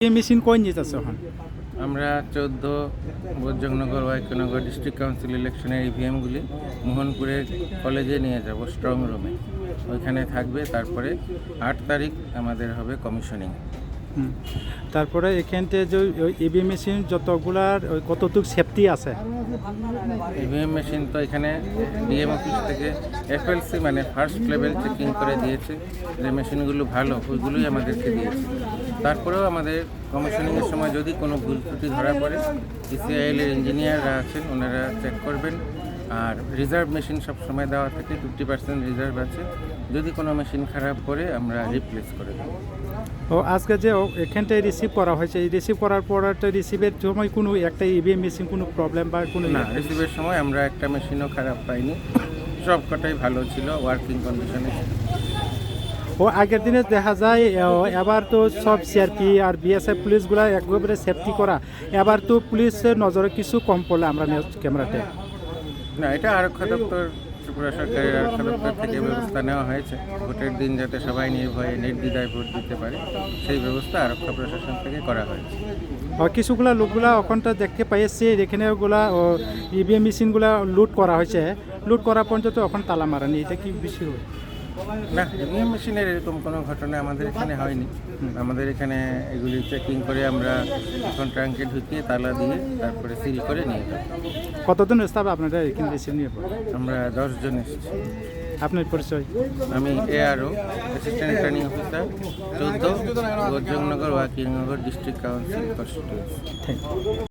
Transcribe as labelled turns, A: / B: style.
A: এই মেশিন কই নিয়ে যাচ্ছে এখন?
B: আমরা 14 বৈজনগর ওয়াইকনগর ডিস্ট্রিক্ট কাউন্সিল ইলেকশনের ইভিএমগুলি মোহনপুরের কলেজে নিয়ে যাব, স্ট্রং রুমে ওইখানে থাকবে। তারপরে 8 তারিখ আমাদের হবে কমিশনিং।
A: তারপরে এখানতে যে ইভিএম মেশিন যতগুলার কতটুকু সেফটি আছে?
B: ইভিএম মেশিন তো এখানে ডিএম অফিস থেকে এফএলসি মানে ফার্স্ট লেভেল চেকিং করে দিয়েছে, যে মেশিনগুলো ভালো ওইগুলোই আমাদেরকে দিয়েছে। তারপরেও আমাদের কমিশনিংয়ের সময় যদি কোনো ভুল ত্রুটি ধরা পড়ে ইসিআইএলের ইঞ্জিনিয়াররা আছেন, ওনারা চেক করবেন। আর রিজার্ভ মেশিন সব সময় দেওয়া থাকে, 50% রিজার্ভ আছে। যদি কোনো মেশিন খারাপ করে আমরা রিপ্লেস করে দেবো।
A: ও আজকে যে এখানটায় রিসিভ করা হয়েছে, এই রিসিভ করার পর রিসিভের সময় কোনো একটা ইভিএম মেশিন কোনো প্রবলেম বা কোনো
B: না, রিসিভের সময় আমরা একটা মেশিনও খারাপ পাইনি, সব কটাই ভালো ছিল, ওয়ার্কিং কন্ডিশনে ছিল।
A: ও আগের দিনে দেখা যায় এবার তো সব সিআরপি আর বিএসএফ পুলিশগুলা একবারে সেফটি করা, এবার তো পুলিশের নজরে কিছু কম পড়লে আমরা ক্যামেরাতে।
B: না, এটা আরক্ষা দপ্তর, ত্রিপুরা সরকারের আরক্ষা দপ্তর থেকে ব্যবস্থা নেওয়া হয়েছে ভোটের দিন যাতে সবাই নির্ভয়ে নির্দ্বিধায় ভোট দিতে পারে, সেই ব্যবস্থা আরক্ষা প্রশাসন থেকে করা হয়েছে।
A: কিছুগুলা লোকগুলা ওখানটা দেখতে পাইছি, এখানে ওগুলা ইভিএম মেশিনগুলা লুট করা হয়েছে, লুট করা পর্যন্ত এখন তালা মারানি, এটা কি বেশি হয়?
B: না, ইভিএম মেশিনের এরকম কোনো ঘটনা আমাদের এখানে হয়নি। আমাদের এখানে এগুলি চেকিং করে আমরা এখন ট্রাঙ্কে ঢুকিয়ে তালা দিয়ে তারপরে সিল করে নিয়ে যাব।
A: কতদিন স্টাফ আপনারা এখানে রিসিভ নিয়ে পড়ে?
B: আমরা 10 জন এসেছি।
A: আপনার পরিচয়?
B: আমি ARO, assistant returning officer, 14 Baijnagar ওয়াকিংনগর district council constituency.
A: Thank you.